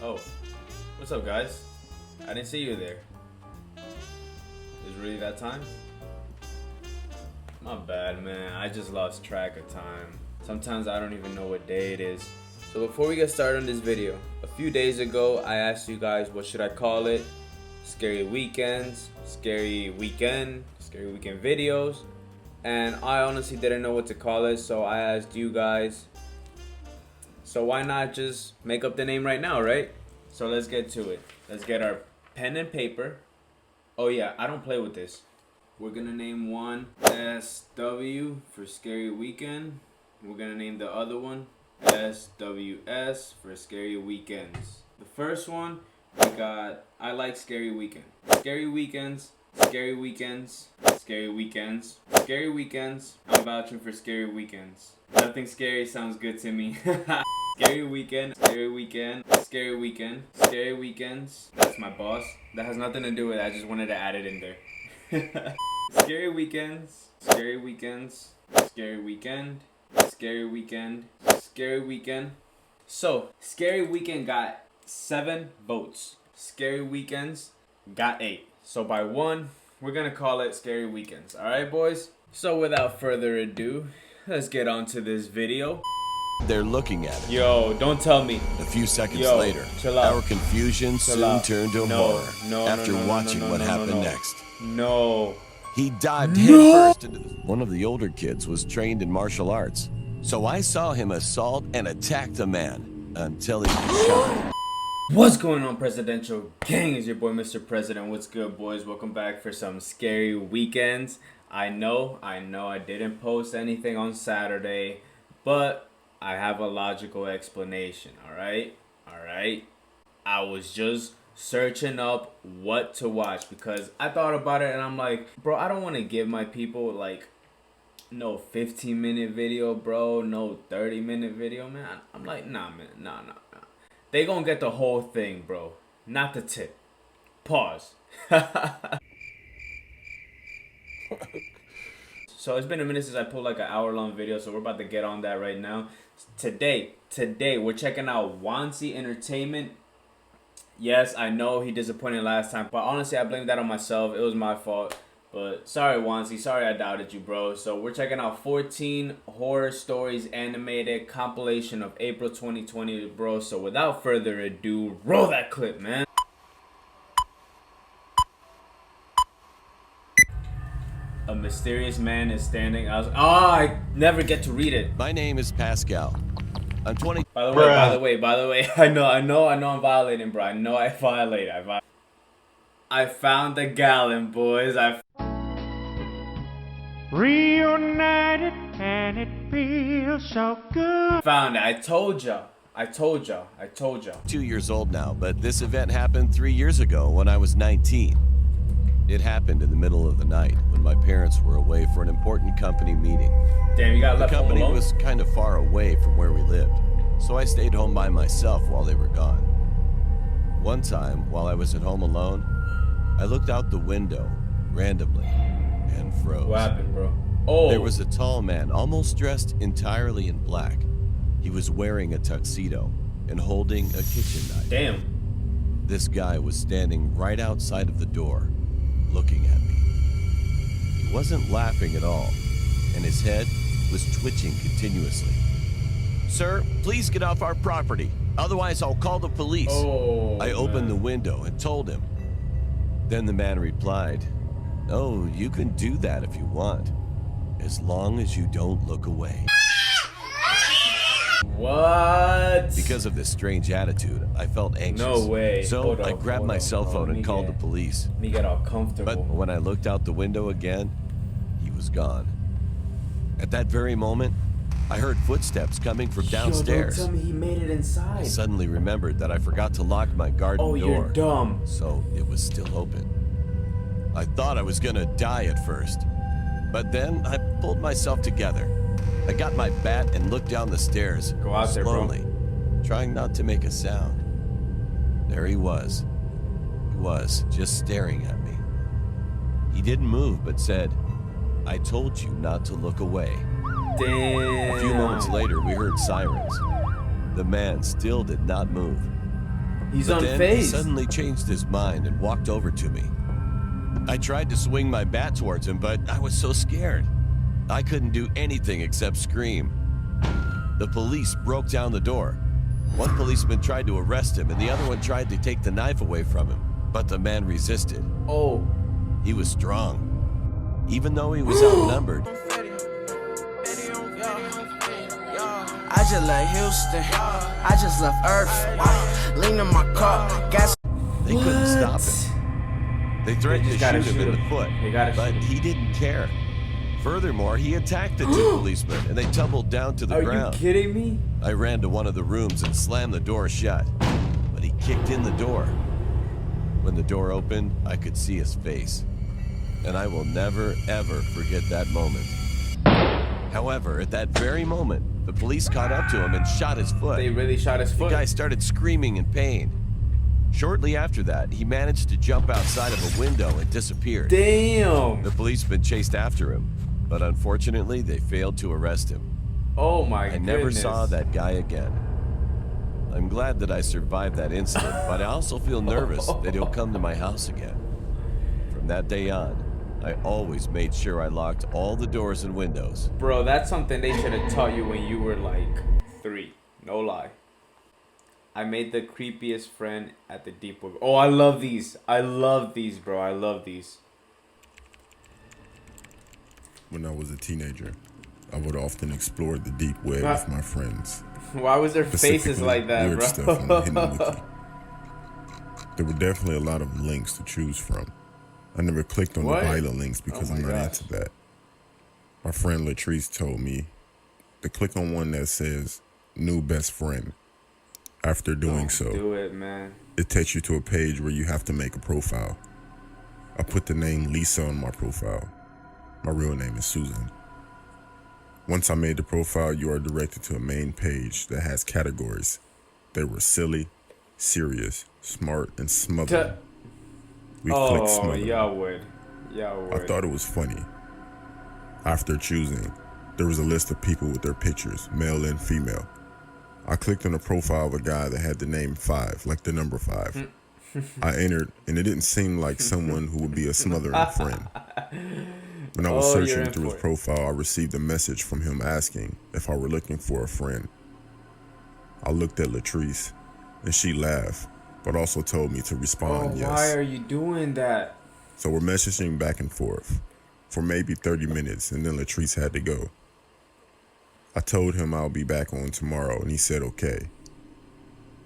Oh, what's up, guys? I didn't see you there. Is it really that time? My bad, man. I just lost track of time. Sometimes I don't even know what day it is. So before we get started on this video, a few days ago I asked you guys what should I call it? Scary weekends, scary weekend videos, and I honestly didn't know what to call it, so I asked you guys. So why not just make up the name right now, right? So let's get to it. Let's get our pen and paper. Oh yeah, I don't play with this. We're gonna name one SW for Scary Weekend. We're gonna name the other one SWS for Scary Weekends. The first one, we got I like Scary Weekend. Scary weekends, scary weekends, scary weekends, scary weekends. I'm vouching for scary weekends. Nothing scary sounds good to me. Scary weekend, scary weekend, scary weekend, scary weekends. That's my boss. That has nothing to do with it. I just wanted to add it in there. Scary weekends, scary weekends, scary weekend, scary weekend, scary weekend. So, scary weekend got 7 votes. Scary weekends got 8. So by 1, we're gonna call it Scary Weekends. Alright, boys? So without further ado, let's get on to this video. They're looking at it. Yo, don't tell me. A few seconds Yo, later, chill out. our confusion Chill soon out. turned to horror after watching what happened next. No. He dived headfirst into one of the older kids was trained in martial arts. So I saw him assault and attack the man until he was shot. What's going on, Presidential Gang? It's your boy, Mr. President. What's good, boys? Welcome back for some Scary Weekends. I know I didn't post anything on Saturday, but I have a logical explanation, alright? I was just searching up what to watch because I thought about it and I'm like, bro, I don't want to give my people like no 15-minute video, bro, no 30-minute video, man. I'm like, nah, man, nah. They gonna get the whole thing, bro. Not the tip. Pause. So it's been a minute since I pulled like an hour-long video, so we're about to get on that right now. Today, we're checking out Wansi Entertainment. Yes, I know he disappointed last time, but honestly, I blame that on myself. It was my fault. But sorry, Wansi. Sorry I doubted you, bro. So we're checking out 14 horror stories animated compilation of April 2020, bro. So without further ado, roll that clip, man. A mysterious man is standing out. I never get to read it. My name is Pascal. I'm 20. By the way, I know I'm violating, bro. I know I violated. I found the gallon, boys. Reunited and it feels so good. Found it. I told y'all. 2 years old now, but this event happened 3 years ago when I was 19. It happened in the middle of the night when my parents were away for an important company meeting. Damn, you got The left home company alone? was kind of far away from where we lived, so I stayed home by myself while they were gone. One time, while I was at home alone, I looked out the window randomly and froze. What happened, bro? Oh. There was a tall man, almost dressed entirely in black. He was wearing a tuxedo and holding a kitchen knife. Damn. This guy was standing right outside of the door, looking at me. He wasn't laughing at all, and his head was twitching continuously. "Sir, please get off our property, otherwise I'll call the police." Oh, I opened man. the window and told him. Then the man replied, "Oh, you can do that if you want, as long as you don't look away." What? Because of this strange attitude, I felt anxious. No way. So Hold I up, grabbed my cell phone and called the police. Let me get all comfortable. But when I looked out the window again, he was gone. At that very moment, I heard footsteps coming from downstairs. Yo, don't tell me he made it I inside. suddenly remembered that I forgot to lock my garden door. You're dumb. So it was still open. I thought I was gonna die at first, but then I pulled myself together. I got my bat and looked down the stairs Go out there, bro. slowly, trying not to make a sound. There he was. He was just staring at me. He didn't move, but said, "I told you not to look away." Damn. A few moments later, we heard sirens. The man still did not move. He's But then he unfazed. suddenly changed his mind and walked over to me. I tried to swing my bat towards him, but I was so scared. I couldn't do anything except scream. The police broke down the door. One policeman tried to arrest him, and the other one tried to take the knife away from him, but the man resisted. Oh. He was strong. Even though he was outnumbered, I just left Houston. I just left Earth. Lean in my car. Gas. they couldn't stop him. They threatened They to just gotta shoot him in shoot the him. foot, They gotta but shoot him. he didn't care. Furthermore, he attacked the two policemen, and they tumbled down to the Are ground. you kidding me? I ran to one of the rooms and slammed the door shut, but he kicked in the door. When the door opened, I could see his face, and I will never, ever forget that moment. However, at that very moment, the police caught up to him and shot his foot. They really shot his The foot. guy started screaming in pain. Shortly after that, he managed to jump outside of a window and disappeared. Damn. The policemen chased after him, but unfortunately, they failed to arrest him. Oh my I goodness. never saw that guy again. I'm glad that I survived that incident, but I also feel nervous that he'll come to my house again. From that day on, I always made sure I locked all the doors and windows. Bro, that's something they should have taught you when you were like 3. No lie. I made the creepiest friend at the deep web. Oh, I love these. I love these, bro. I love these. When I was a teenager, I would often explore the deep web Ah. with my friends. Why was their faces Specifically, like that, weird bro? stuff on the hidden wiki. There were definitely a lot of links to choose from. I never clicked on What? the violent links because Oh my I'm not gosh. into that. My friend Latrice told me to click on one that says new best friend. After doing so, Do it, man. it takes you to a page where you have to make a profile. I put the name Lisa on my profile. My real name is Susan. Once I made the profile, you are directed to a main page that has categories. They were silly, serious, smart, and smothered. We clicked Oh, smothered. y'all would. Y'all would. I thought it was funny. After choosing, there was a list of people with their pictures, male and female. I clicked on the profile of a guy that had the name 5, like the number 5. I entered, and it didn't seem like someone who would be a smothering friend. When I was Oh, you're searching in through his for it. profile, I received a message from him asking if I were looking for a friend. I looked at Latrice, and she laughed, but also told me to Oh, respond yes. why are you doing that? So we're messaging back and forth for maybe 30 minutes, and then Latrice had to go. I told him I'll be back on tomorrow, and he said okay.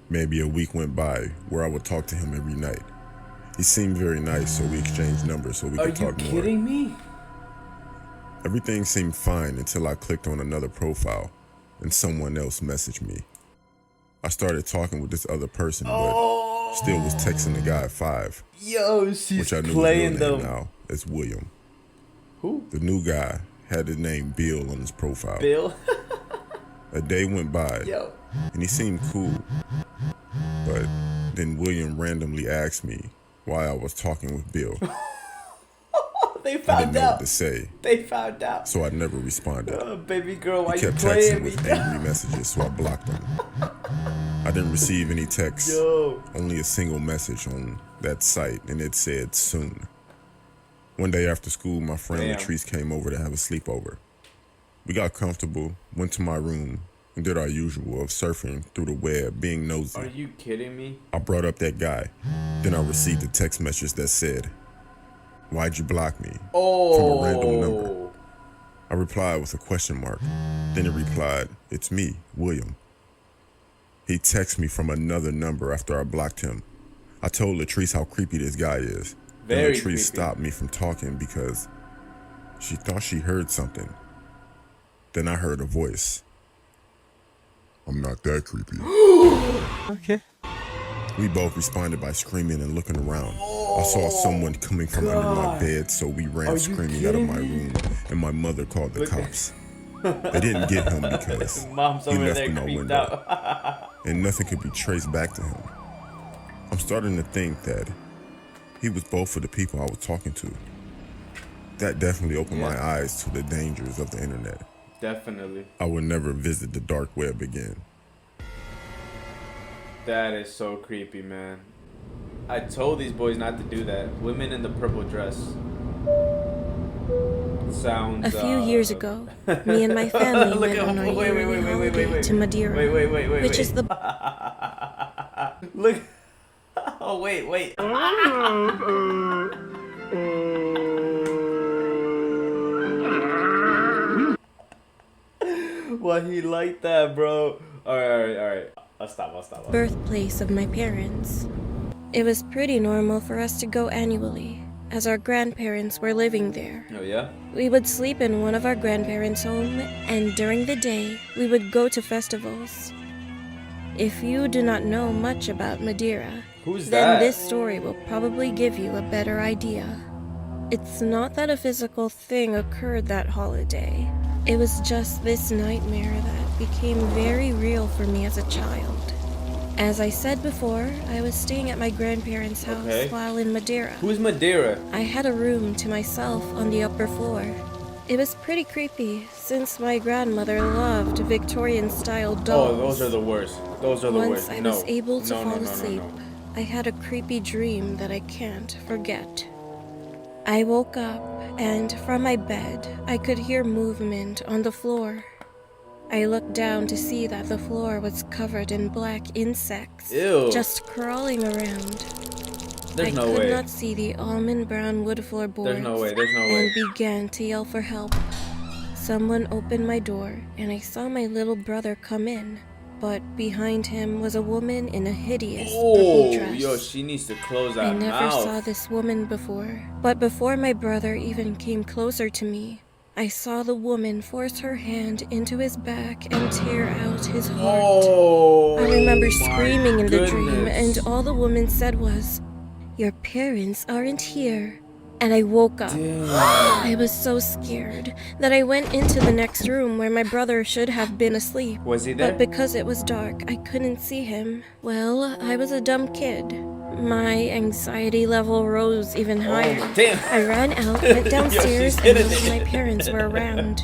Maybe a week went by where I would talk to him every night. He seemed very nice, so we exchanged numbers so we Are could you talk more. kidding me? Everything seemed fine until I clicked on another profile, and someone else messaged me. I started talking with this other person, but still was texting the guy 5, Yo, she's which I knew playing his real name them. now as William. Who? The new guy had the name Bill on his profile. Bill? A day went by, Yo. and he seemed cool. But then William randomly asked me why I was talking with Bill. They I didn't found know what out. to say, They found out. so I never responded. Oh, baby girl, why He you kept playing texting me? with angry messages, so I blocked him. I didn't receive any texts, Yo. only a single message on that site, and it said soon. One day after school, my friend Damn. Latrice came over to have a sleepover. We got comfortable, went to my room, and did our usual of surfing through the web, being nosy. Are you kidding me? I brought up that guy. Then I received a text message that said, "Why'd you block me?" Oh. From a random number. I replied with a question mark. Then it replied, "It's me, William." He texted me from another number after I blocked him. I told Latrice how creepy this guy is. Very and Latrice creepy. stopped me from talking because she thought she heard something. Then I heard a voice. "I'm not that creepy." Okay. We both responded by screaming and looking around. I saw someone coming from under my God. bed, so we Are ran you screaming out of kidding my me? room, and my mother called the Look- cops. They didn't get him because Mom's he over left there in my creeped window, out. and nothing could be traced back to him. I'm starting to think that he was both of the people I was talking to. That definitely opened my Yeah. eyes to the dangers of the internet. Definitely. I would never visit the dark web again. That is so creepy, man. I told these boys not to do that. Women in the purple dress. Sounds. A few years ago, me and my family went on our yearly holiday to Madeira, which is the Look. Oh wait. Why he like that, bro? All right. I'll stop. birthplace of my parents. It was pretty normal for us to go annually, as our grandparents were living there. Oh yeah. We would sleep in one of our grandparents' home, and during the day, we would go to festivals. If you do not know much about Madeira, Who's then that? this story will probably give you a better idea. It's not that a physical thing occurred that holiday. It was just this nightmare that became very real for me as a child. As I said before, I was staying at my grandparents' house Okay. while in Madeira. Who's Madeira? I had a room to myself on the upper floor. It was pretty creepy since my grandmother loved Victorian-style dolls. Oh, those are the worst. Those are the Once worst. I No. was able to No, fall no. asleep, I had a creepy dream that I can't forget. I woke up, and from my bed, I could hear movement on the floor. I looked down to see that the floor was covered in black insects, Ew. just crawling around. There's I no could way. not see the almond brown wood floorboards. There's no way. And began to yell for help. Someone opened my door, and I saw my little brother come in. But behind him was a woman in a hideous purple Oh, dress. yo, she needs to close I that never mouth. saw this woman before. But before my brother even came closer to me, I saw the woman force her hand into his back and tear out his heart. Oh, I remember my screaming in the dream, goodness. and all the woman said was, "Your parents aren't here." And I woke up. Damn. I was so scared that I went into the next room where my brother should have been asleep. Was he there? But because it was dark, I couldn't see him. Well, I was a dumb kid. My anxiety level rose even higher. Damn. I ran out, went downstairs, she's and hitting looked it. my parents were around.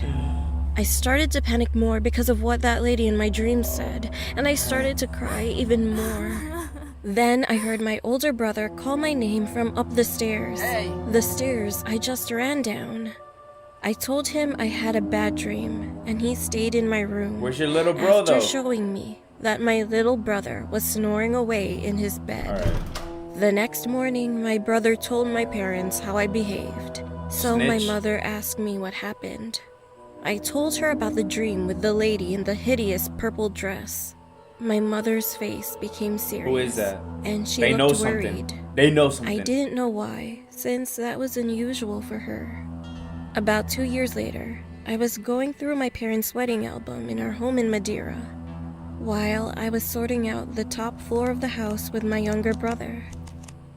I started to panic more because of what that lady in my dream said, and I started to cry even more. Then I heard my older brother call my name from up the stairs. The stairs I just ran down. I told him I had a bad dream, and he stayed in my room. Where's your little bro, After though? showing me that my little brother was snoring away in his bed. Alright. The next morning, my brother told my parents how I behaved. So my Snitch. mother asked me what happened. I told her about the dream with the lady in the hideous purple dress. My mother's face became serious. Who is that? And she They know looked something. worried. They know something. I didn't know why, since that was unusual for her. About 2 years later, I was going through my parents' wedding album in our home in Madeira, while I was sorting out the top floor of the house with my younger brother.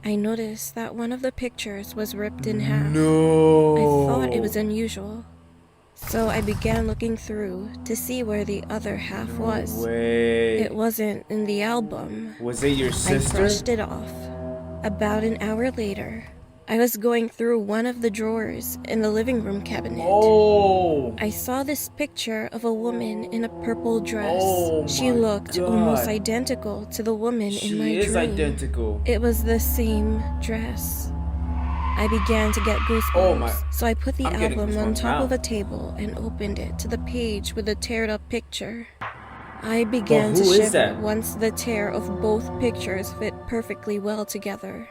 I noticed that one of the pictures was ripped in half. No. I thought it was unusual, so I began looking through to see where the other half was. Wait. It wasn't in the album. Was it your I sister? brushed it off. About an hour later, I was going through one of the drawers in the living room cabinet. Oh. I saw this picture of a woman in a purple dress. Oh She my looked God. almost identical to the woman in my She is dream. identical. It was the same dress. I began to get goosebumps, Oh my- so I put the I'm getting album on goosebumps top now. of a table and opened it to the page with the teared up picture. I began to who is shiver that? once the tear of both pictures fit perfectly well together.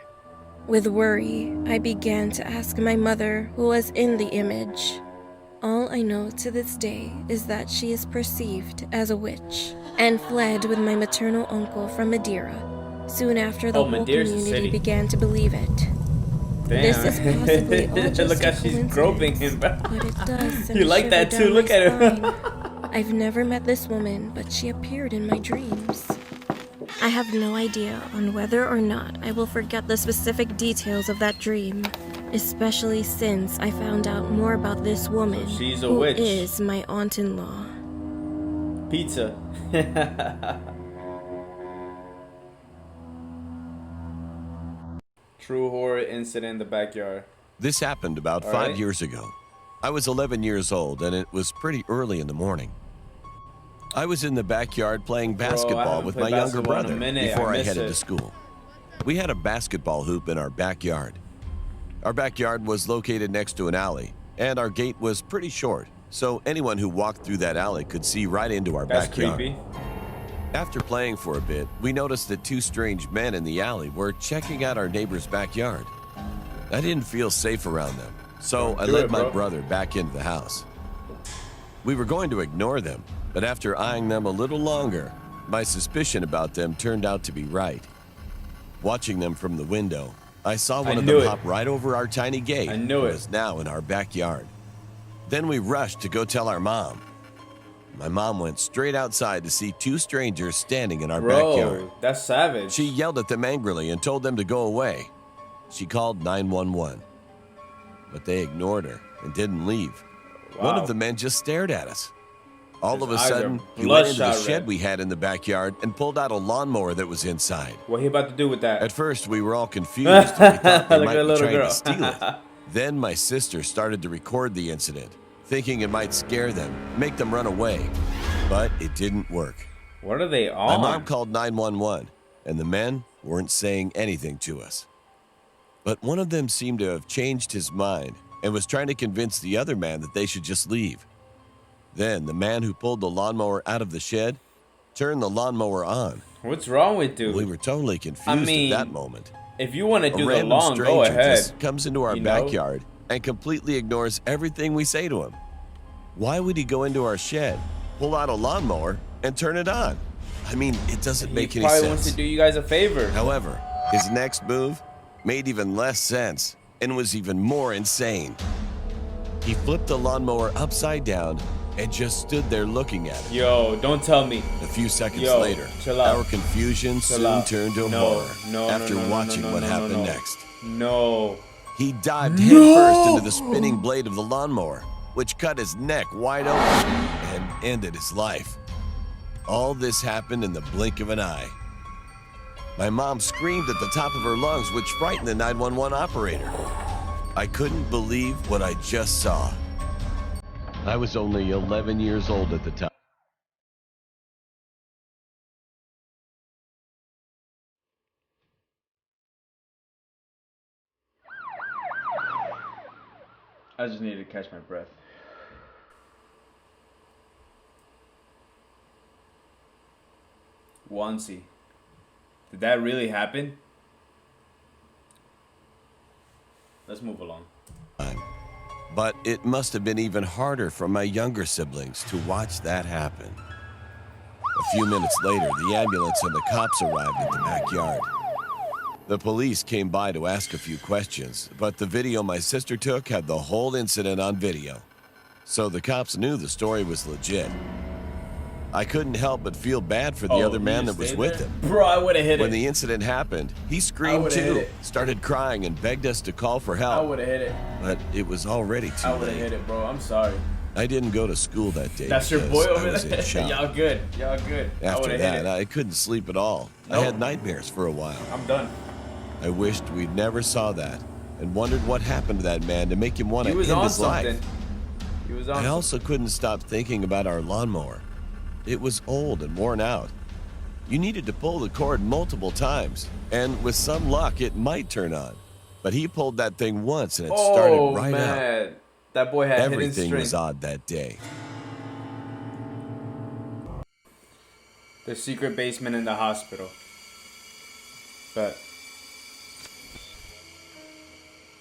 With worry, I began to ask my mother who was in the image. All I know to this day is that she is perceived as a witch and fled with my maternal uncle from Madeira. Soon after, the Oh, whole Madeira's a community city. began to believe it. Damn. This is possibly all just Look a how she's groping him, bro. but it does send You a like shiver that too? down Look my at her. spine. I've never met this woman, but she appeared in my dreams. I have no idea on whether or not I will forget the specific details of that dream, especially since I found out more about this woman So she's a who witch. is my aunt-in-law. Pizza. True horror incident in the backyard. This happened about All 5 right. years ago. I was 11 years old, and it was pretty early in the morning. I was in the backyard playing I basketball haven't with played my younger basketball in a brother minute. before I I miss headed it. to school. We had a basketball hoop in our backyard. Our backyard was located next to an alley, and our gate was pretty short, so anyone who walked through that alley could see right into our That's backyard. creepy. After playing for a bit, we noticed that two strange men in the alley were checking out our neighbor's backyard. I didn't feel safe around them, so I Do led it, my bro. brother back into the house. We were going to ignore them, but after eyeing them a little longer, my suspicion about them turned out to be right. Watching them from the window, I saw one of knew them it. hop right over our tiny gate. I knew and it. was now in our backyard. Then we rushed to go tell our mom. My mom went straight outside to see two strangers standing in our backyard. Bro, that's savage. She yelled at them angrily and told them to go away. She called 911, but they ignored her and didn't leave. One Wow. of the men just stared at us. All His of a eyes are sudden, he went into the bloodshot shed red. we had in the backyard and pulled out a lawnmower that was inside. What he about to do with that? At first, we were all confused and we thought they Look might at that be little trying girl. to steal it. Then my sister started to record the incident, thinking it might scare them, make them run away. But it didn't work. What are they My on? mom called 911, and the men weren't saying anything to us. But one of them seemed to have changed his mind and was trying to convince the other man that they should just leave. Then the man who pulled the lawnmower out of the shed turned the lawnmower on. What's wrong with you? We were totally confused mean, at that moment. If you want to A do the random lawn, go stranger ahead. just comes into our You know? backyard and completely ignores everything we say to him. Why would he go into our shed, pull out a lawnmower, and turn it on? I mean, it doesn't make He any probably wants sense. to do you guys a favor. However, his next move made even less sense and was even more insane. He flipped the lawnmower upside down and just stood there looking at it. Yo, don't tell me. A few seconds Yo, later, chill out. our confusion Chill soon out. turned to No, horror no, after no, no, watching no, no, what no, happened no. next. No. He dived headfirst into the spinning blade of the lawnmower, which cut his neck wide open and ended his life. All this happened in the blink of an eye. My mom screamed at the top of her lungs, which frightened the 911 operator. I couldn't believe what I just saw. I was only 11 years old at the time. I just need to catch my breath. Onesie. Did that really happen? Let's move along. But it must have been even harder for my younger siblings to watch that happen. A few minutes later, the ambulance and the cops arrived at the backyard. The police came by to ask a few questions, but the video my sister took had the whole incident on video. So the cops knew the story was legit. I couldn't help but feel bad for the other man that was with him. Bro, I would have hit When it. the incident happened, he screamed would've hit too, it. started crying and begged us to call for I help. would have hit it. But it was already too I would have late. hit it, bro. I'm sorry. I didn't go to school that day. That's your because boy I over was in there. shock. Y'all good. Y'all good. I After would have that, hit it. I couldn't sleep at all. I No. had nightmares for a while. I'm done. I wished we'd never saw that and wondered what happened to that man to make him want He to was end on his something. life. He was on I something. also couldn't stop thinking about our lawnmower. It was old and worn out. You needed to pull the cord multiple times, and with some luck, it might turn on. But he pulled that thing once and it started right up. man. That boy had hidden Everything strength. was odd that day. The secret basement in the hospital. But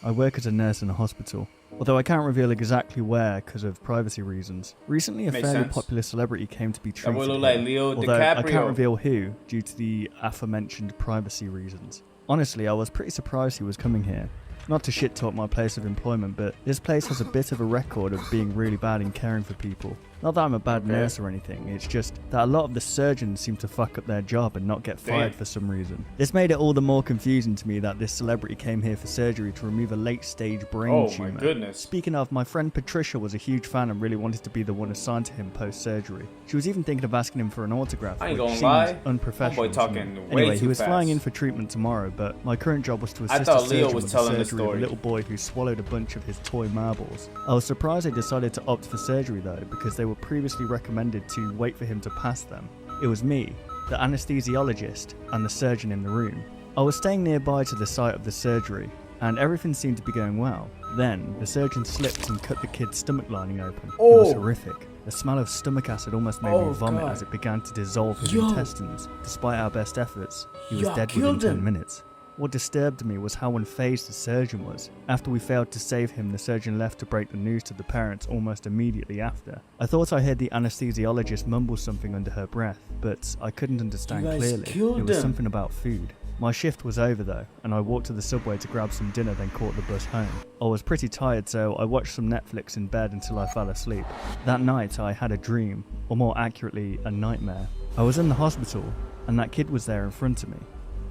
I work as a nurse in a hospital, although I can't reveal exactly where because of privacy reasons. Recently, a Makes fairly sense. popular celebrity came to be that treated boy look here, like Leo although I DiCaprio. can't reveal who due to the aforementioned privacy reasons. Honestly, I was pretty surprised he was coming here. Not to shit talk my place of employment, but this place has a bit of a record of being really bad in caring for people. Not that I'm a bad Okay. nurse or anything, it's just that a lot of the surgeons seem to fuck up their job and not get fired Damn. for some reason. This made it all the more confusing to me that this celebrity came here for surgery to remove a late-stage brain Oh my tumour. goodness. Speaking of, my friend Patricia was a huge fan and really wanted to be the one assigned to him post-surgery. She was even thinking of asking him for an autograph, I ain't which gonna seemed lie. unprofessional. Homeboy to me. talking way Anyway, he too was fast. flying in for treatment tomorrow, but my current job was to I assist thought a Leo surgeon was with telling the the surgery of story. a little boy who swallowed a bunch of his toy marbles. I was surprised they decided to opt for surgery though, because they were were previously recommended to wait for him to pass them. It was me, the anesthesiologist, and the surgeon in the room. I was staying nearby to the site of the surgery, and everything seemed to be going well. Then, the surgeon slipped and cut the kid's stomach lining open. It was horrific. The smell of stomach acid almost made me vomit as it began to dissolve his intestines. Despite our best efforts, he was dead within 10 minutes. What disturbed me was how unfazed the surgeon was. After we failed to save him, the surgeon left to break the news to the parents almost immediately after. I thought I heard the anesthesiologist mumble something under her breath, but I couldn't understand clearly. It was something about food. My shift was over though, and I walked to the subway to grab some dinner, then caught the bus home. I was pretty tired, so I watched some Netflix in bed until I fell asleep. That night I had a dream, or more accurately, a nightmare. I was in the hospital, and that kid was there in front of me.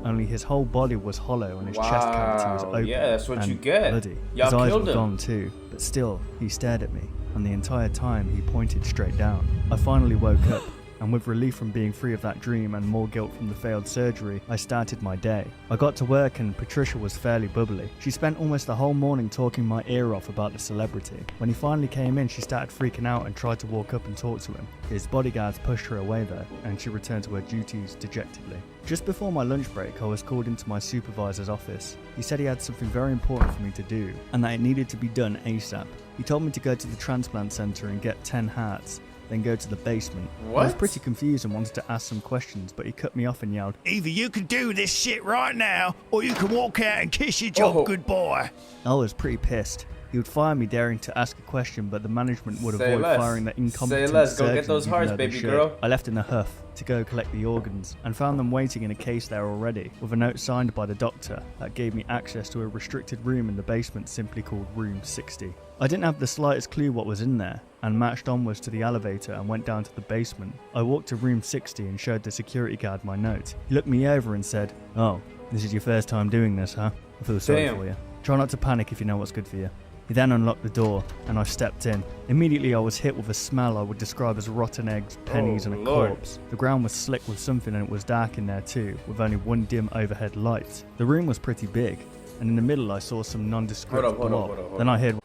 Only his whole body was hollow and his chest cavity was open. Yeah, that's what and you get. Bloody. Y'all his eyes killed were him. gone too, but still, he stared at me, and the entire time he pointed straight down. I finally woke up, and with relief from being free of that dream and more guilt from the failed surgery, I started my day. I got to work and Patricia was fairly bubbly. She spent almost the whole morning talking my ear off about the celebrity. When he finally came in, she started freaking out and tried to walk up and talk to him. His bodyguards pushed her away though, and she returned to her duties dejectedly. Just before my lunch break, I was called into my supervisor's office. He said he had something very important for me to do, and that it needed to be done ASAP. He told me to go to the transplant center and get 10 hearts, then go to the basement. What? I was pretty confused and wanted to ask some questions, but he cut me off and yelled, "Either you can do this shit right now, or you can walk out and kiss your job goodbye." I was pretty pissed. He would fire me daring to ask a question, but the management would Say avoid less. firing the incompetent Say less. Go get surgeons those even hearts, though they baby should. girl. I left in a huff to go collect the organs and found them waiting in a case there already, with a note signed by the doctor that gave me access to a restricted room in the basement simply called Room 60. I didn't have the slightest clue what was in there, and marched onwards to the elevator and went down to the basement. I walked to Room 60 and showed the security guard my note. He looked me over and said, "Oh, this is your first time doing this, huh? I feel sorry Damn. for you. Try not to panic if you know what's good for you." He then unlocked the door, and I stepped in. Immediately I was hit with a smell I would describe as rotten eggs, pennies, and a Lord. corpse. The ground was slick with something and it was dark in there too, with only one dim overhead light. The room was pretty big, and in the middle I saw some nondescript blob. Then I heard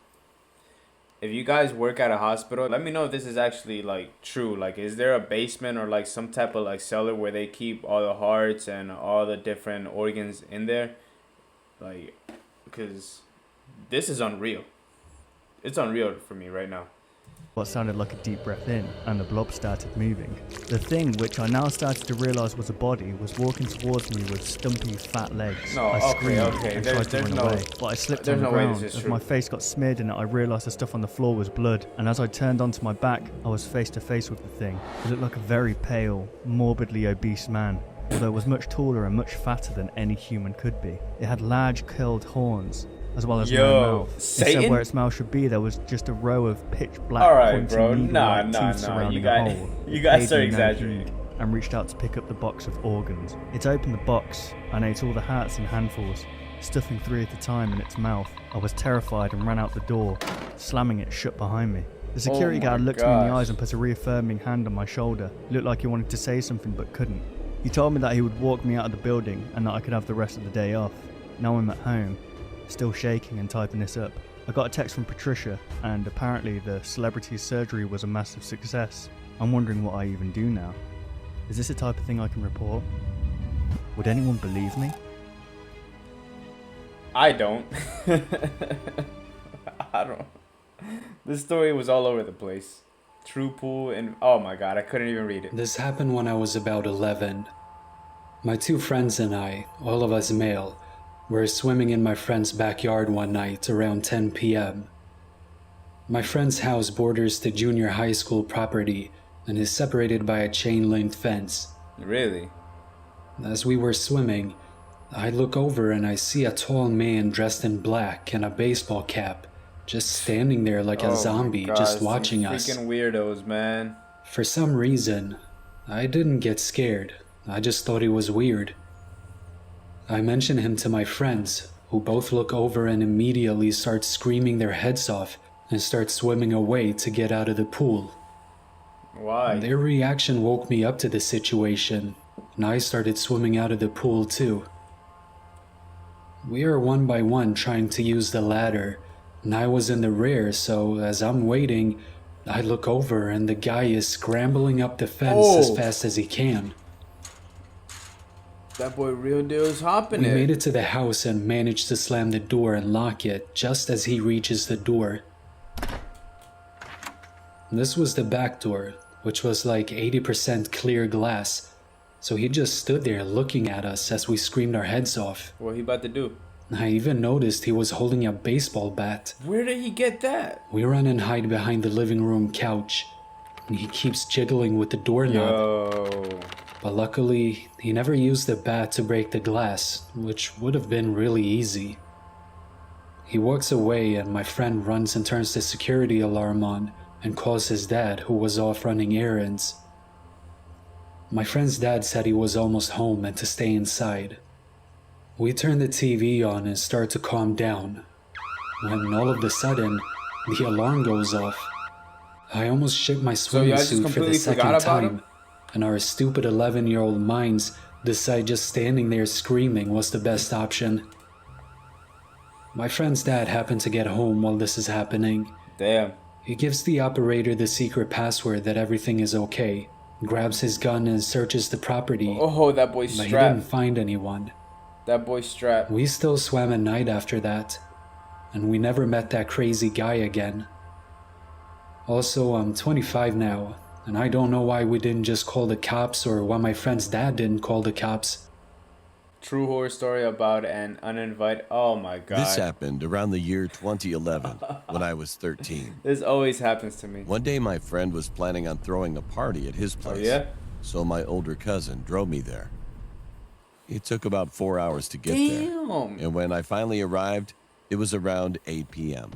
If you guys work at a hospital, let me know if this is actually like true. Like, is there a basement or like some type of like cellar where they keep all the hearts and all the different organs in there? Like, because this is unreal. It's unreal for me right now. what sounded like a deep breath in, and the blob started moving. The thing, which I now started to realise was a body, was walking towards me with stumpy, fat legs. No, I screamed okay. and There's tried to run no- away, but I slipped there's on the no way ground. this is As true. my face got smeared in it, I realised the stuff on the floor was blood, and as I turned onto my back, I was face to face with the thing. It looked like a very pale, morbidly obese man, although it was much taller and much fatter than any human could be. It had large curled horns, as well as no mouth. Instead, Satan? where its mouth should be, there was just a row of pitch black Alright, pointy bro. needle-like Nah. teeth surrounding You a got- hole. you It guys paid start me no exaggerating. heed and reached out to pick up the box of organs. It opened the box and ate all the hearts in handfuls, stuffing 3 at a time in its mouth. I was terrified and ran out the door, slamming it shut behind me. The security my guard looked me in the gosh. eyes and put a reaffirming hand on my shoulder. It looked like he wanted to say something but couldn't. He told me that he would walk me out of the building and that I could have the rest of the day off. Now I'm at home, still shaking and typing this up. I got a text from Patricia, and apparently the celebrity's surgery was a massive success. I'm wondering what I even do now. Is this the type of thing I can report? Would anyone believe me? I don't. I don't. This story was all over the place. True pool and oh my god, I couldn't even read it. This happened when I was about 11. My 2 friends and I, all of us male, were swimming in my friend's backyard one night around 10 p.m. My friend's house borders the junior high school property and is separated by a chain-link fence. Really? As we were swimming, I look over and I see a tall man dressed in black and a baseball cap, just standing there like Oh a my zombie, gosh, just you watching us. Freaking weirdos, man. For some reason, I didn't get scared. I just thought it was weird. I mention him to my friends, who both look over and immediately start screaming their heads off and start swimming away to get out of the pool. Why? Their reaction woke me up to the situation, and I started swimming out of the pool too. We are one by one trying to use the ladder, and I was in the rear, so as I'm waiting, I look over and the guy is scrambling up the fence as fast as he can. That boy real deal is hopping We it. made it to the house and managed to slam the door and lock it just as he reaches the door. This was the back door, which was like 80% clear glass, so he just stood there looking at us as we screamed our heads off. What he about to do? I even noticed he was holding a baseball bat. Where did he get that? We run and hide behind the living room couch, and he keeps jiggling with the doorknob. Yo. But luckily, he never used the bat to break the glass, which would have been really easy. He walks away and my friend runs and turns the security alarm on and calls his dad, who was off running errands. My friend's dad said he was almost home and to stay inside. We turn the TV on and start to calm down, when all of a sudden, the alarm goes off. I almost shit my swimming y'all just suit for the completely second forgot about time, him? and our stupid 11-year-old minds decide just standing there screaming was the best option. My friend's dad happened to get home while this is happening. Damn. He gives the operator the secret password that everything is okay, grabs his gun and searches the property, Oh, that boy's but he strapped. didn't find anyone. That boy's strapped. We still swam at night after that, and we never met that crazy guy again. Also, I'm 25 now, and I don't know why we didn't just call the cops or why my friend's dad didn't call the cops. True horror story about an uninvited. Oh my god. This happened around the year 2011 when I was 13. This always happens to me. One day my friend was planning on throwing a party at his place. Oh, yeah? So my older cousin drove me there. It took about 4 hours to get there. Damn. And when I finally arrived, it was around 8 p.m.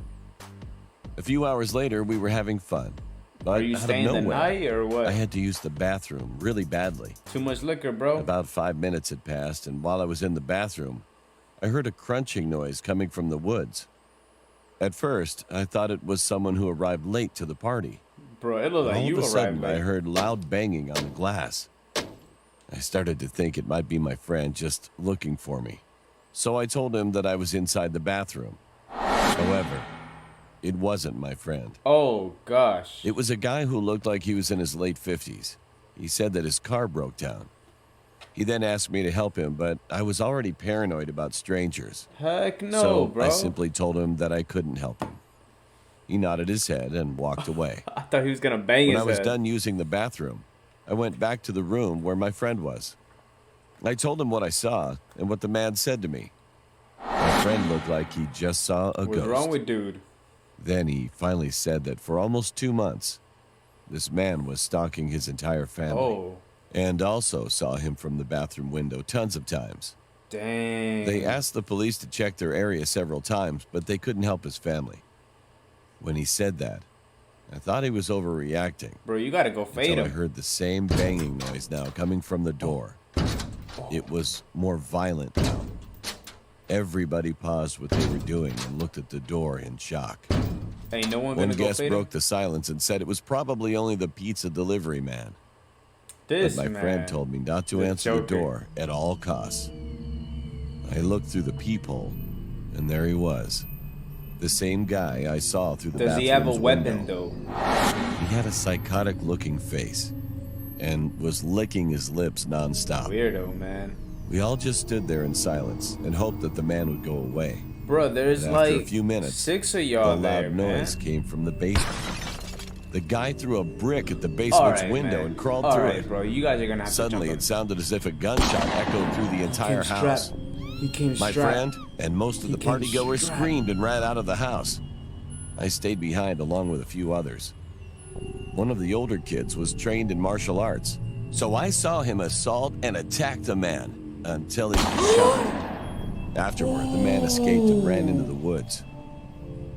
A few hours later, we were having fun. But Are you out of staying the nowhere, night or what? I had to use the bathroom really badly. Too much liquor, bro. About 5 minutes had passed, and while I was in the bathroom, I heard a crunching noise coming from the woods. At first, I thought it was someone who arrived late to the party. Bro, it looked like All you of a sudden, arrived I late. heard loud banging on the glass. I started to think it might be my friend just looking for me. So I told him that I was inside the bathroom. However, it wasn't my friend. Oh gosh. It was a guy who looked like he was in his late 50s. He said that his car broke down. He then asked me to help him, but I was already paranoid about strangers. Heck no, So bro. I simply told him that I couldn't help him. He nodded his head and walked away. I thought he was gonna bang When his I was head. done using the bathroom, I went back to the room where my friend was. I told him what I saw and what the man said to me. My friend looked like he just saw a What's ghost. wrong with dude? Then he finally said that for almost 2 months, this man was stalking his entire family. Oh, And also saw him from the bathroom window tons of times. dang. They asked the police to check their area several times, but they couldn't help his family. When he said that, I thought he was overreacting. Bro, you gotta go fade Until I him. heard the same banging noise now coming from the door. It was more violent now. Everybody paused what they were doing and looked at the door in shock. Ain't no one One gonna go guest fade broke him. the silence and said it was probably only the pizza delivery man. This But my man. friend told me not to The answer the Joker. door at all costs. I looked through the peephole, and there he was. The same guy I saw through the Does bathroom's he have a weapon window. though? He had a psychotic-looking face and was licking his lips nonstop. Weirdo, man. We all just stood there in silence and hoped that the man would go away. Bro, there's But after like a few minutes, 6 of The y'all loud there, man. noise came from the basement. The guy threw a brick at the basement's Alright, window man. and crawled All through right, it. bro. You guys are gonna have Suddenly, to it sounded as if a gunshot echoed through the entire house. He came My strapped. friend and most of He the came partygoers strapped. screamed and ran out of the house. I stayed behind along with a few others. One of the older kids was trained in martial arts, so I saw him assault and attack the man until he was shot. Afterward, the man escaped and ran into the woods.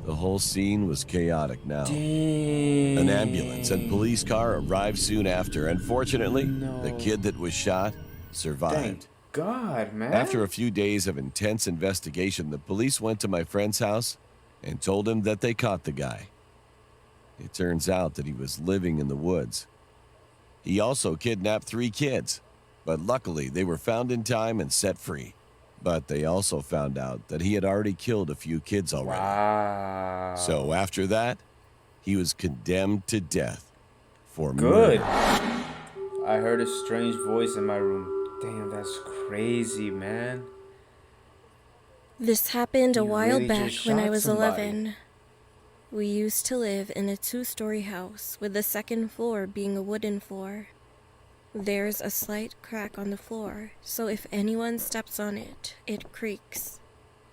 The whole scene was chaotic now. An ambulance and police car arrived soon after, and fortunately, the kid that was shot survived. Thank God, man. After a few days of intense investigation, the police went to my friend's house and told him that they caught the guy. It turns out that he was living in the woods. He also kidnapped 3 kids, but luckily they were found in time and set free. But they also found out that he had already killed a few kids already. Wow. So after that, he was condemned to death for Good. murder. I heard a strange voice in my room. Damn, that's crazy, man. This happened a You while really back just when I shot was somebody. 11. We used to live in a 2-story house with the second floor being a wooden floor. There's a slight crack on the floor, so if anyone steps on it, it creaks.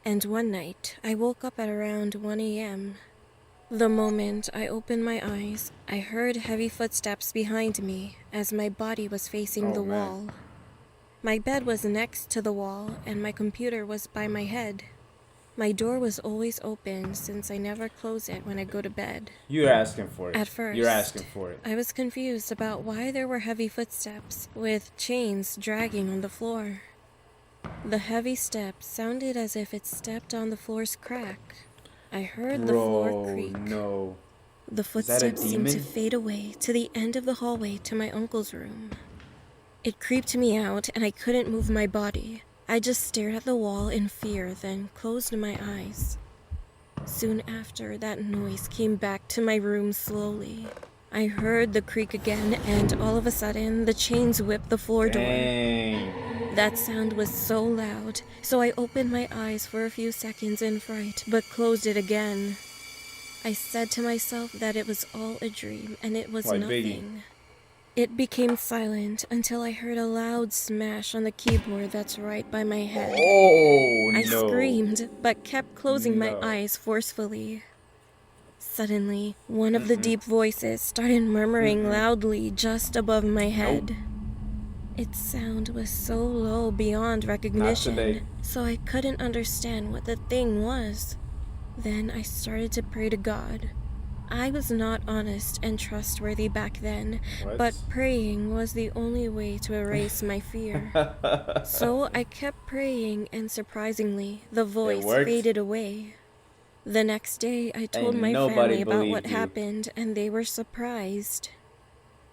And one night, I woke up at around 1 a.m. The moment I opened my eyes, I heard heavy footsteps behind me as my body was facing the wall. My bed was next to the wall, and my computer was by my head. My door was always open since I never close it when I go to bed. You're asking for it. At first, You're asking for it. I was confused about why there were heavy footsteps with chains dragging on the floor. The heavy steps sounded as if it stepped on the floor's crack. I heard the floor creak. No. The that a footsteps seemed to demon? fade away to the end of the hallway to my uncle's room. It creeped me out and I couldn't move my body. I just stared at the wall in fear, then closed my eyes. Soon after, that noise came back to my room slowly. I heard the creak again, and all of a sudden, the chains whipped the floor door. Dang. That sound was so loud, so I opened my eyes for a few seconds in fright, but closed it again. I said to myself that it was all a dream, and it was Why, nothing. Biggie? It became silent until I heard a loud smash on the keyboard that's right by my head. Oh, I no. screamed, but kept closing my No. eyes forcefully. Suddenly, one of the deep voices started murmuring loudly just above my head. Its sound was so low beyond recognition, today. so I couldn't understand what the thing was. Then I started to pray to God. I was not honest and trustworthy back then, What? but praying was the only way to erase my fear. So I kept praying, and surprisingly, the voice worked? faded away. The next day, I told And my nobody family about what believed you. happened, and they were surprised.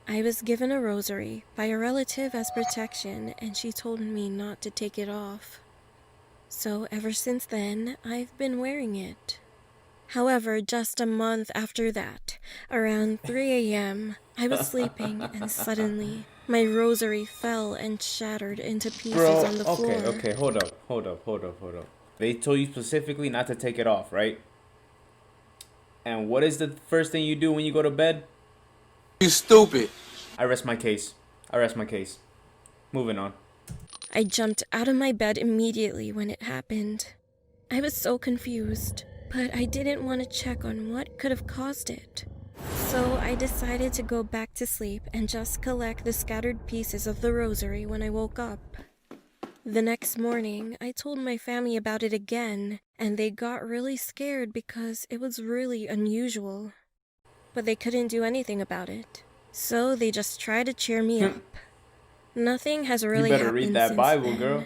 I was given a rosary by a relative as protection, and she told me not to take it off. So ever since then, I've been wearing it. However, just a month after that, around 3 a.m., I was sleeping, and suddenly, my rosary fell and shattered into pieces Bro, on the floor. okay, hold up. They told you specifically not to take it off, right? And what is the first thing you do when you go to bed? You stupid. I rest my case. Moving on. I jumped out of my bed immediately when it happened. I was so confused, but I didn't want to check on what could have caused it. So I decided to go back to sleep and just collect the scattered pieces of the rosary when I woke up. The next morning, I told my family about it again, and they got really scared because it was really unusual. But they couldn't do anything about it, so they just tried to cheer me up. Nothing has really better happened read that since Bible, then. girl.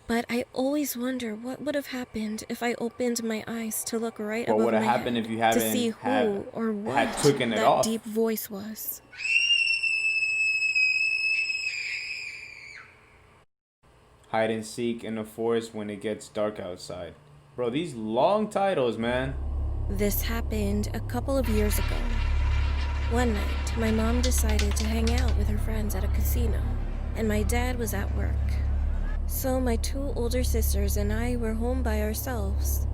But I always wonder what would have happened if I opened my eyes to look right What above would my have happened head if you to haven't see who or what taken it that off? deep voice was. Hide and seek in the forest when it gets dark outside. Bro, these long titles, man. This happened a couple of years ago. One night, my mom decided to hang out with her friends at a casino, and my dad was at work. So my 2 older sisters and I were home by ourselves.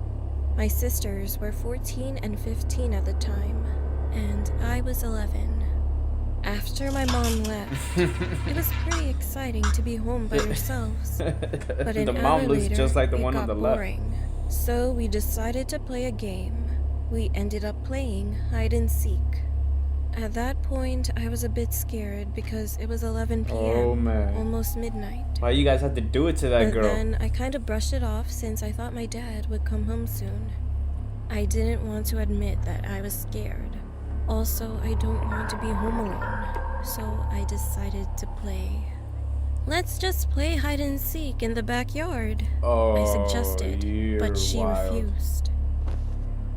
My sisters were 14 and 15 at the time, and I was 11. After my mom left, it was pretty exciting to be home by ourselves. But an The hour mom looks later, just like the it one on got the left. boring. So we decided to play a game. We ended up playing hide and seek. At that point, I was a bit scared because it was 11 p.m., Oh, man. almost midnight. Why you guys had to do it to that But girl? then I kind of brushed it off since I thought my dad would come home soon. I didn't want to admit that I was scared. Also, I don't want to be home alone, so I decided to play. Let's just play hide and seek in the backyard, I suggested, but she refused.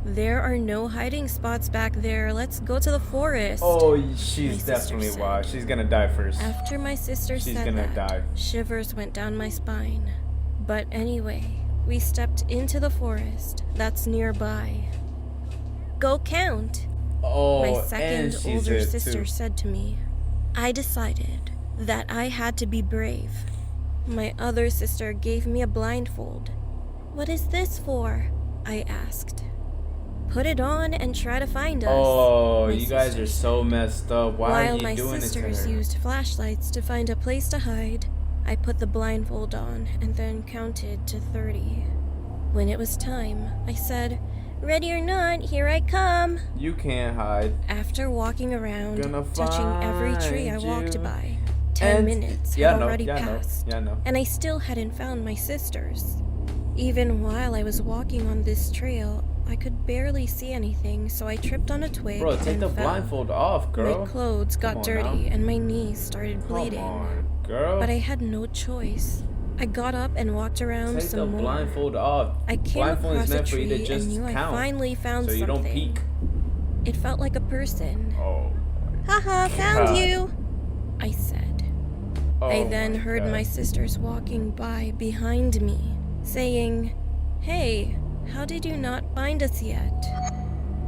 There are no hiding spots back there. Let's go to the forest. Oh, my she's sister definitely said. why. She's gonna die first. After my sister She's said gonna that, die. shivers went down my spine. But anyway, we stepped into the forest that's nearby. Go count. Oh, My and second she's older it sister too. said to me, I decided that I had to be brave. My other sister gave me a blindfold. What is this for? I asked. Put it on and try to find us. Oh, my you guys sister are so said. messed up. Why are While you my doing it to sisters her? used flashlights to find a place to hide, I put the blindfold on and then counted to 30. When it was time, I said, ready or not, here I come. You can't hide. After walking around, Gonna touching every tree I find walked you. by, 10 And minutes yeah, had no, already yeah, no, passed, yeah, no. and I still hadn't found my sisters. Even while I was walking on this trail, I could barely see anything, so I tripped on a twig Bro, take and the fell. blindfold off, girl. My clothes got Come on dirty now. and my knees started bleeding. Come on, girl. But I had no choice. I got up and walked around Take the some more. blindfold off. I came Blindfold across is a meant for you to tree just and knew count, I finally found so you something. don't peek. It felt like a person. Oh. Haha, found God. you, I said. I Oh then heard God. my sisters walking by behind me, saying, hey, how did you not find us yet?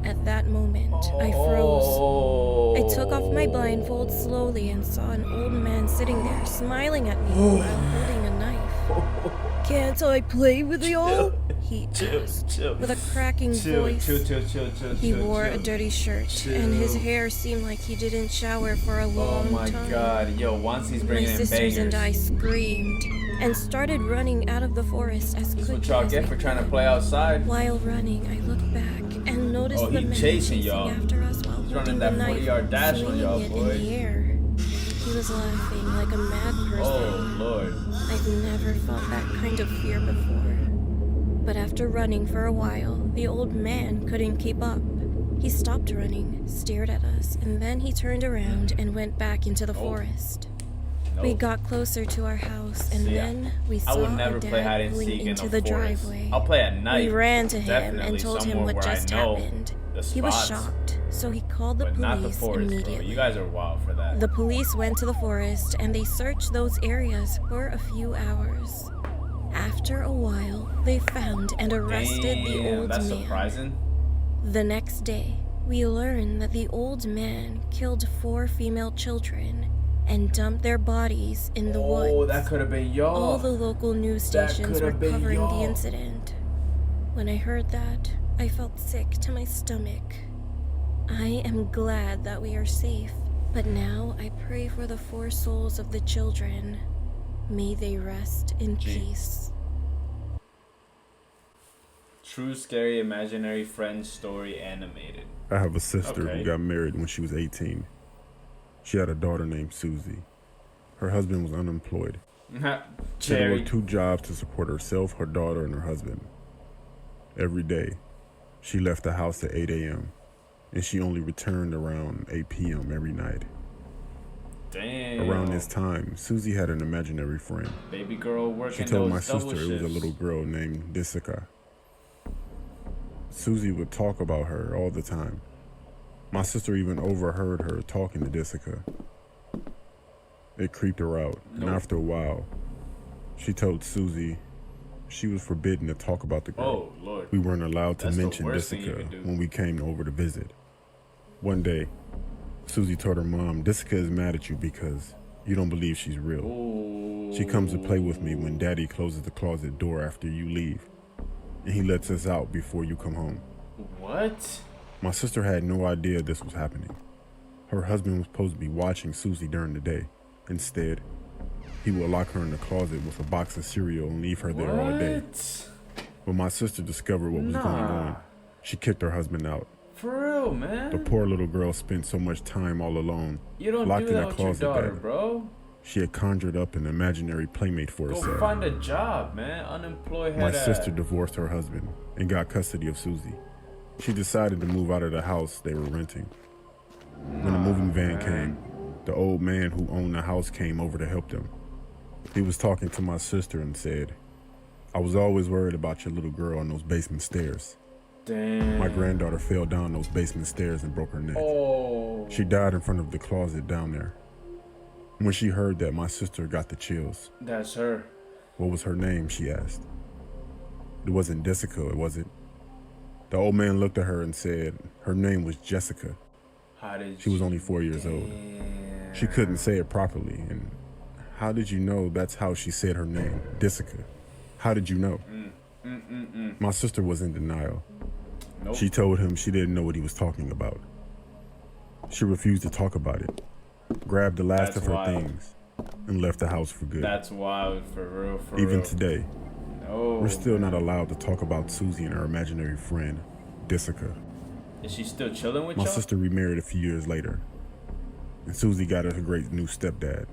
At that moment, I froze. I took off my blindfold slowly and saw an old man sitting there smiling at me while holding a knife. Can't I play with y'all? He asked with a cracking voice. He wore a dirty shirt, and his hair seemed like he didn't shower for a Oh long my time. God, yo, once he's My bringing in sisters and I bangers. screamed and started running out of the forest as This is what quickly y'all as get we for trying to could. play outside. While running, I looked back and noticed Oh, the he man chasing chasing y'all. after us while He's holding running the that knife, 40-yard dash on swinging y'all, it boy. in the air. He was laughing like a mad person. Oh Lord. I've never felt that kind of fear before. But after running for a while, the old man couldn't keep up. He stopped running, stared at us, and then he turned around and went back into the forest. We Nope. got closer to our house, and See, then we I saw would never a play hide dad and pulling seek in into the the forest. driveway. I'll play at night. We ran to him Definitely and told him somewhere what where I just know happened. the He was spots, shocked, so he called the but not the police forest, bro. immediately. You guys are wild for that. The police went to the forest and they searched those areas for a few hours. After a while, they found and arrested the Damn, old that's man. surprising. The next day, we learned that the old man killed 4 female children and dumped their bodies in the woods. Oh, that could have been y'all. All the local news That stations were coulda been covering the y'all. incident. When I heard that, I felt sick to my stomach. I am glad that we are safe, but now I pray for the 4 souls of the children. May they rest in peace. True scary imaginary friend story animated. I have a sister Okay. who got married when she was 18. She had a daughter named Susie. Her husband was unemployed. She had to Cherry. work 2 jobs to support herself, her daughter, and her husband. Every day, she left the house at 8 a.m., and she only returned around 8 p.m. every night. Damn. Around this time, Susie had an imaginary friend. Baby girl working She told my those double sister it was a shifts. little girl named Jessica. Susie would talk about her all the time. My sister even overheard her talking to Jessica. It creeped her out, and after a while, she told Susie she was forbidden to talk about the girl. Oh Lord. We weren't allowed to That's the mention worst thing you Jessica could do. when we came over to visit. One day, Susie told her mom, Jessica is mad at you because you don't believe she's real. Ooh. She comes to play with me when Daddy closes the closet door after you leave, and he lets us out before you come home. What? My sister had no idea this was happening. Her husband was supposed to be watching Susie during the day. Instead, he would lock her in the closet with a box of cereal and leave her there all day. What? When my sister discovered what was going on, she kicked her husband out. For real, man. The poor little girl spent so much time all alone, You don't locked do in that a with your closet daughter, that bro. she had conjured up an imaginary playmate for Go herself. find a job, man. Unemployed My head sister ass. divorced her husband and got custody of Susie. She decided to move out of the house they were renting. When the moving van came, the old man who owned the house came over to help them. He was talking to my sister and said, I was always worried about your little girl on those basement stairs. Damn. My granddaughter fell down those basement stairs and broke her neck. Oh. She died in front of the closet down there. When she heard that, my sister got the chills. That's her. What was her name, she asked. It wasn't Jessica, was it? The old man looked at her and said, her name was Jessica. She was only 4 years old. She couldn't say it properly. And how did you know that's how she said her name, Jessica? How did you know? My sister was in denial. Nope. She told him she didn't know what he was talking about. She refused to talk about it, grabbed the last That's of her wild. things, and left the house for good. That's wild, for real, for Even real. today, No, we're still man. not allowed to talk about Susie and her imaginary friend, Jessica. Is she still chilling with My y'all? sister remarried a few years later, and Susie got her a great new stepdad.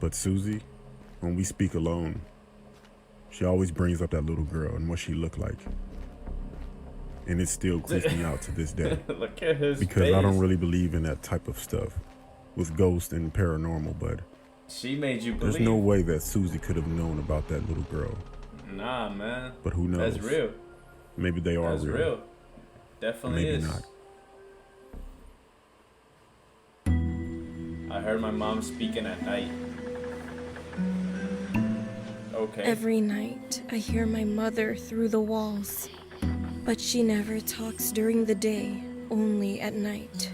But Susie, when we speak alone, she always brings up that little girl and what she looked like. And it still creeps me out to this day. Look at his Because face. I don't really believe in that type of stuff with ghosts and paranormal, but She made you there's believe. no way that Susie could have known about that little girl. Nah, man. But who knows? That's real. Maybe they are That's real. Definitely Maybe is. not. I heard my mom speaking at night. Okay. Every night, I hear my mother through the walls. But she never talks during the day, only at night.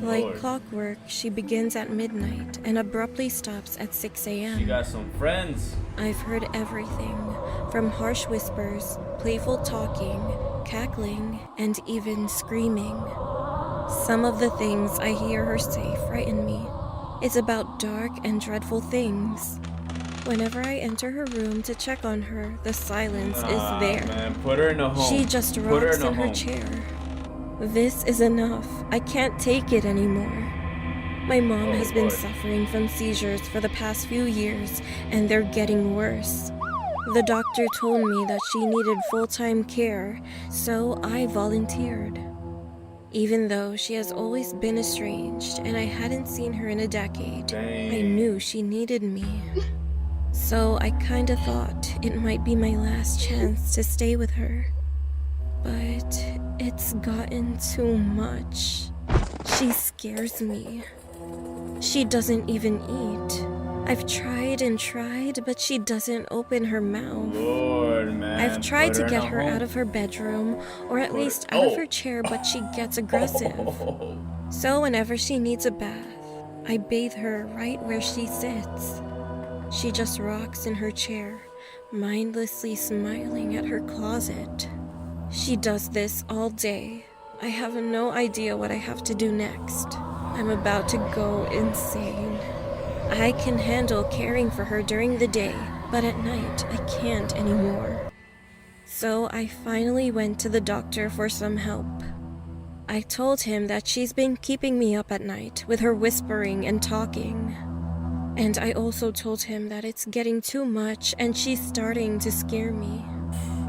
Like Lord. clockwork, she begins at midnight and abruptly stops at 6 She a.m. got some friends. I've heard everything, from harsh whispers, playful talking, cackling, and even screaming. Some of the things I hear her say frighten me. It's about dark and dreadful things. Whenever I enter her room to check on her, the silence is there. Man, put her in a home. She just Put rocks her in her home. chair. This is enough. I can't take it anymore. My mom has been Lord. suffering from seizures for the past few years, and they're getting worse. The doctor told me that she needed full-time care, so I volunteered. Even though she has always been estranged and I hadn't seen her in a decade, I Dang. knew she needed me. So I kinda thought it might be my last chance to stay with her. But it's gotten too much. She scares me. She doesn't even eat. I've tried and tried, but she doesn't open her mouth. Lord, man. I've tried Put to in get a her home. out of her bedroom, or at Put least it- out of Oh. her chair, but she gets aggressive. Oh. So whenever she needs a bath, I bathe her right where she sits. She just rocks in her chair, mindlessly smiling at her closet. She does this all day. I have no idea what I have to do next. I'm about to go insane. I can handle caring for her during the day, but at night I can't anymore. So I finally went to the doctor for some help. I told him that she's been keeping me up at night with her whispering and talking. And I also told him that it's getting too much and she's starting to scare me.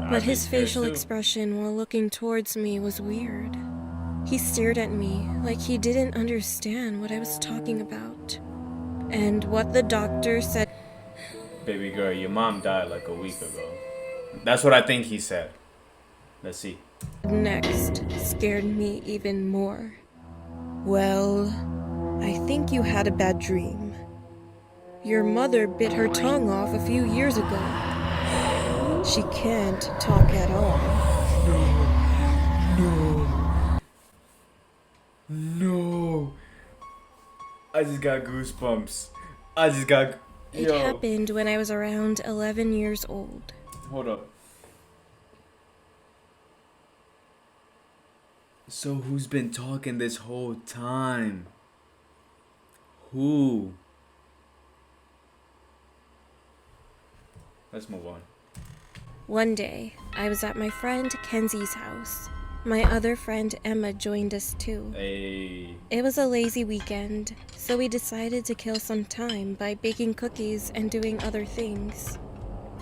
I'd But be his scared facial too. expression while looking towards me was weird. He stared at me like he didn't understand what I was talking about. And what the doctor said Baby girl, your mom died like a week ago. That's what I think he said. Let's see. next scared me even more. Well, I think you had a bad dream. Your mother bit her tongue off a few years ago. She can't talk at all. No. I just got goosebumps. I just got. It Yo. happened when I was around 11 years old. Hold up. So who's been talking this whole time? Who? Let's move on. One day, I was at my friend Kenzie's house. My other friend Emma joined us too. Hey. It was a lazy weekend, so we decided to kill some time by baking cookies and doing other things.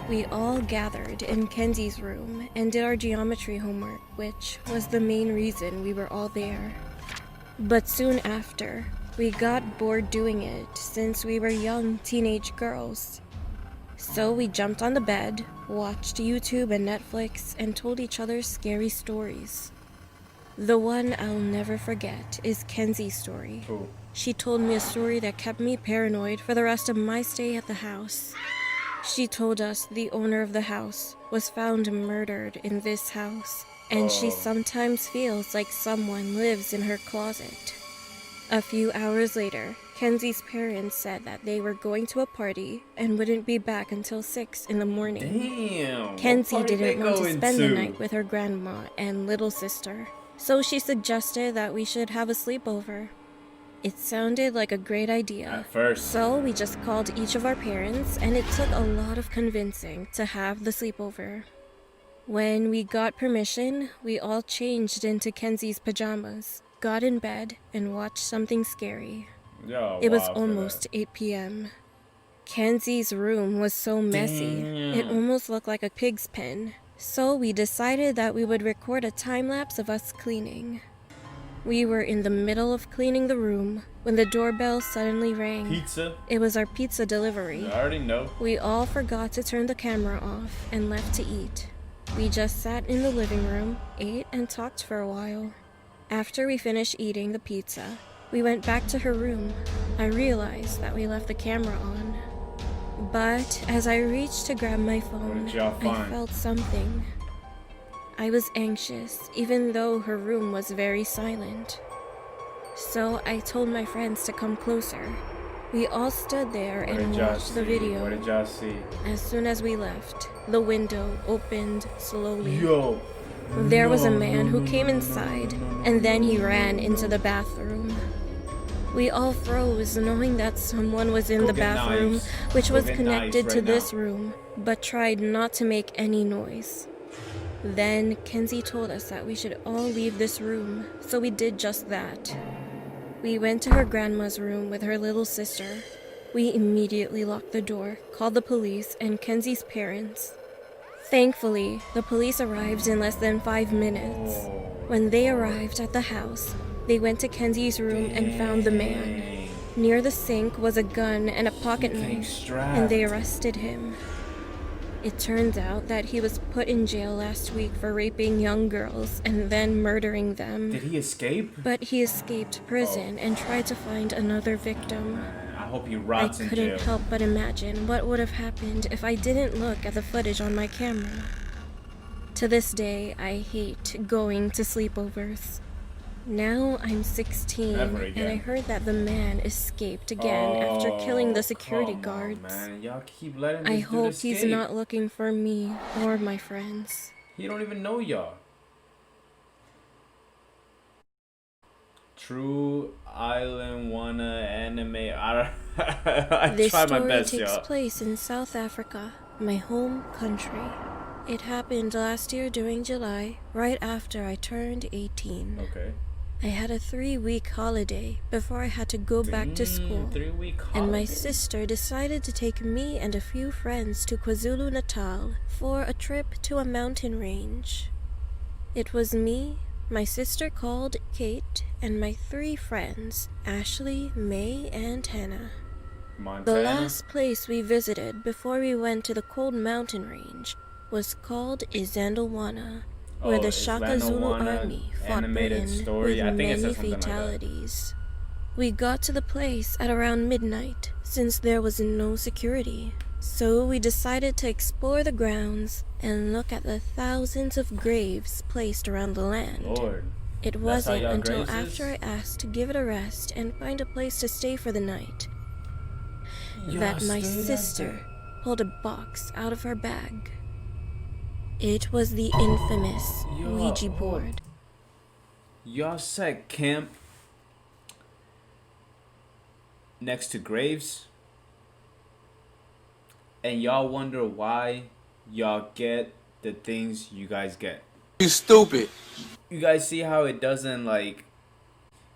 We all gathered in Kenzie's room and did our geometry homework, which was the main reason we were all there. But soon after, we got bored doing it since we were young teenage girls. So we jumped on the bed, watched YouTube and Netflix, and told each other scary stories. The one I'll never forget is Kenzie's story. Who? She told me a story that kept me paranoid for the rest of my stay at the house. She told us the owner of the house was found murdered in this house, and she sometimes feels like someone lives in her closet. A few hours later, Kenzie's parents said that they were going to a party and wouldn't be back until 6 in the morning. Damn. Kenzie didn't want to spend the night with her grandma and little sister, so she suggested that we should have a sleepover. It sounded like a great idea. At first. So we just called each of our parents, and it took a lot of convincing to have the sleepover. When we got permission, we all changed into Kenzie's pajamas, got in bed, and watched something scary. Yo, It was wow, almost 8 p.m. Kenzie's room was so messy, it almost looked like a pig's pen. So we decided that we would record a time-lapse of us cleaning. We were in the middle of cleaning the room when the doorbell suddenly rang. Pizza? It was our pizza delivery. I already know. We all forgot to turn the camera off and left to eat. We just sat in the living room, ate, and talked for a while. After we finished eating the pizza, we went back to her room. I realized that we left the camera on. But as I reached to grab my phone, What did y'all I find? felt something. I was anxious, even though her room was very silent. So I told my friends to come closer. We all stood there What and did y'all watched the see? video. What did y'all see? As soon as we left, the window opened slowly. Yo. There was a man who came inside, and then he ran into the bathroom. We all froze, knowing that someone was in Go the get bathroom, knives. which Go was get connected knives to right this now. room, but tried not to make any noise. Then Kenzie told us that we should all leave this room, so we did just that. We went to her grandma's room with her little sister. We immediately locked the door, called the police and Kenzie's parents. Thankfully, the police arrived in less than 5 minutes. When they arrived at the house, they went to Kenzie's room and found the man. Near the sink was a gun and a pocket knife, and they arrested him. It turns out that he was put in jail last week for raping young girls and then murdering them. Did he escape? But he escaped prison and tried to find another victim. I hope he I rots in jail. couldn't help but imagine what would have happened if I didn't look at the footage on my camera. To this day, I hate going to sleepovers. Now I'm 16, Never and again. I heard that the man escaped again after killing the security come on, guards. man. Y'all keep letting I this dude hope he's escape. not looking for me or my friends. He don't even know y'all. True Island Wanna anime. I This try my story best, takes y'all. place in South Africa, my home country. It happened last year during July, right after I turned 18. Okay. I had a 3-week holiday before I had to go back to school. 3-week holiday. And my sister decided to take me and a few friends to KwaZulu-Natal for a trip to a mountain range. It was me, my sister called Kate, and my 3 friends, Ashley, May, and Hannah. Montana. The last place we visited before we went to the cold mountain range was called Isandlwana, where the Shaka Zulu Isandlwana army fought animated Britain story. with I think it many says something like that. fatalities. We got to the place at around midnight, since there was no security. So we decided to explore the grounds and look at the thousands of graves placed around the land. Lord. It That's wasn't how y'all until graves is? after I asked to give it a rest and find a place to stay for the night that my sister pulled a box out of her bag. It was the infamous Ouija board. Y'all set camp next to graves, and y'all wonder why y'all get the things you guys get. You stupid. You guys see how it doesn't, like,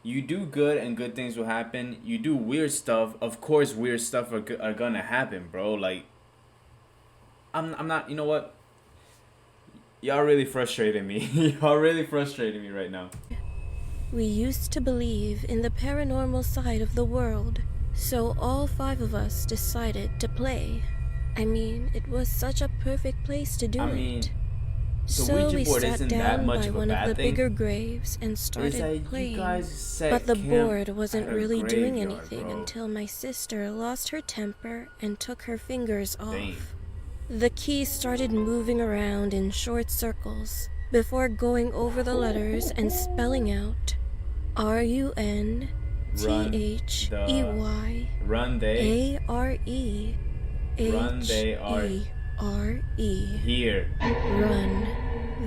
you do good and good things will happen. You do weird stuff, of course weird stuff are gonna happen, bro. Like, I'm not, you know what? Y'all really frustrating me. Y'all really frustrating me right now. We used to believe in the paranormal side of the world, so all 5 of us decided to play. I mean, it was such a perfect place to do it. The So Ouija we board sat isn't that down much by of a one of bad the thing. bigger graves and It's started like you playing. guys set But the camp board wasn't at a really doing graveyard, anything bro. until my sister lost her temper and took her fingers off. Dang. The keys started moving around in short circles before going over the letters and spelling out RUN THEY Run they. ARE Run they are HERE. here. Run.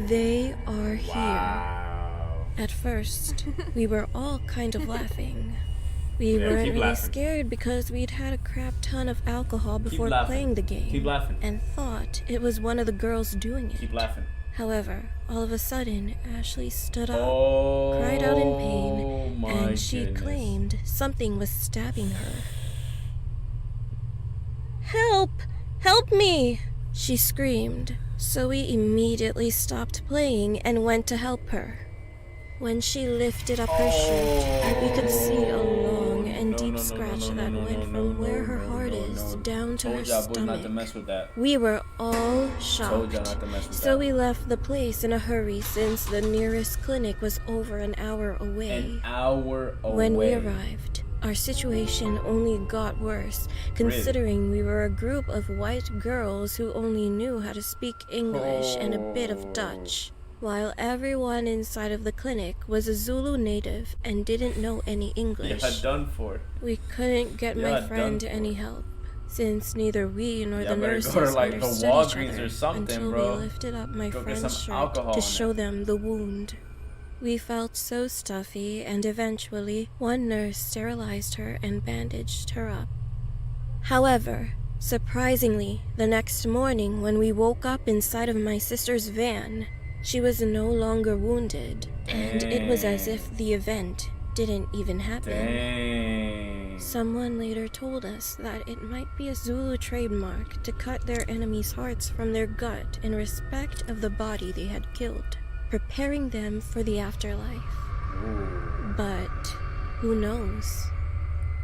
They are here. Wow. At first, we were all kind of laughing. We Yeah, weren't keep really laughing. scared because we'd had a crap ton of alcohol before laughing. playing the game. Keep laughing. And thought it was one of the girls doing it. Keep laughing. However, all of a sudden, Ashley stood up, Oh, cried out in pain, my and she goodness. claimed something was stabbing her. Help! Help me! She screamed, so we immediately stopped playing and went to help her. When she lifted up her shirt, we could see a long and deep scratch that went from where her heart is down to her Told y'all boys not to stomach. mess with that. We were all Told shocked, y'all not to mess with so that. we left the place in a hurry since the nearest clinic was over an hour away. An hour away. When we arrived, our situation only got worse, considering we were a group of white girls who only knew how to speak English and a bit of Dutch, while everyone inside of the clinic was a Zulu native and didn't know any English. Yeah, done for. We couldn't get Yeah, my done friend for. any help, since neither we nor Yeah, the better nurses go to, like, the understood Walgreens each other or something, until bro. we lifted up my Go get friend's some shirt alcohol to in show there. them the wound. We felt so stuffy, and eventually one nurse sterilized her and bandaged her up. However, surprisingly, the next morning when we woke up inside of my sister's van, she was no longer wounded, and it was as if the event didn't even happen. Dang. Someone later told us that it might be a Zulu trademark to cut their enemies' hearts from their gut in respect of the body they had killed, preparing them for the afterlife. But who knows?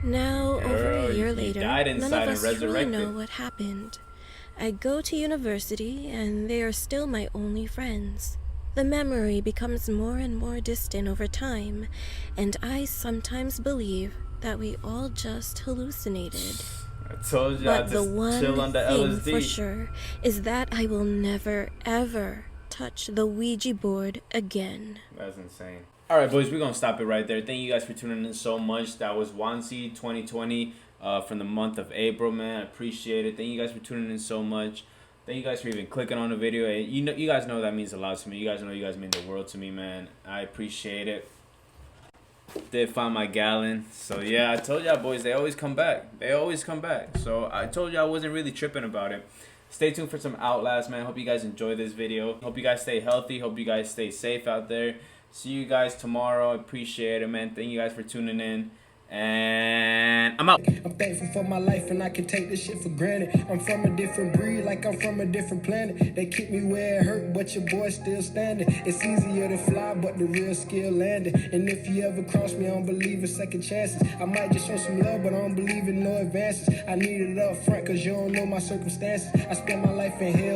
Now, over Girl, a year you later, died none inside of and us truly resurrected. know what happened. I go to university, and they are still my only friends. The memory becomes more and more distant over time, and I sometimes believe that we all just hallucinated. I told y'all But the just chill on one the thing LSD. for sure is that I will never, ever touch the Ouija board again. That's insane. Alright, boys, we're going to stop it right there. Thank you guys for tuning in so much. That was Wansi 2020 from the month of April, man. I appreciate it. Thank you guys for tuning in so much. Thank you guys for even clicking on the video. You guys know that means a lot to me. You guys know you guys mean the world to me, man. I appreciate it. Did find my gallon. So, yeah, I told y'all, boys, they always come back. They always come back. So, I told y'all I wasn't really tripping about it. Stay tuned for some Outlast, man. Hope you guys enjoy this video. Hope you guys stay healthy. Hope you guys stay safe out there. See you guys tomorrow. I appreciate it, man. Thank you guys for tuning in. And I'm out. I'm thankful for my life and I can take this shit for granted. I'm from a different breed, like I'm from a different planet. They kick me where it hurt, but your boy's still standing. It's easier to fly, but the real skill landing. And if you ever cross me, I don't believe in second chances. I might just show some love, but I don't believe in no advances. I need it up front, cause you don't know my circumstances. I spent my life in hell.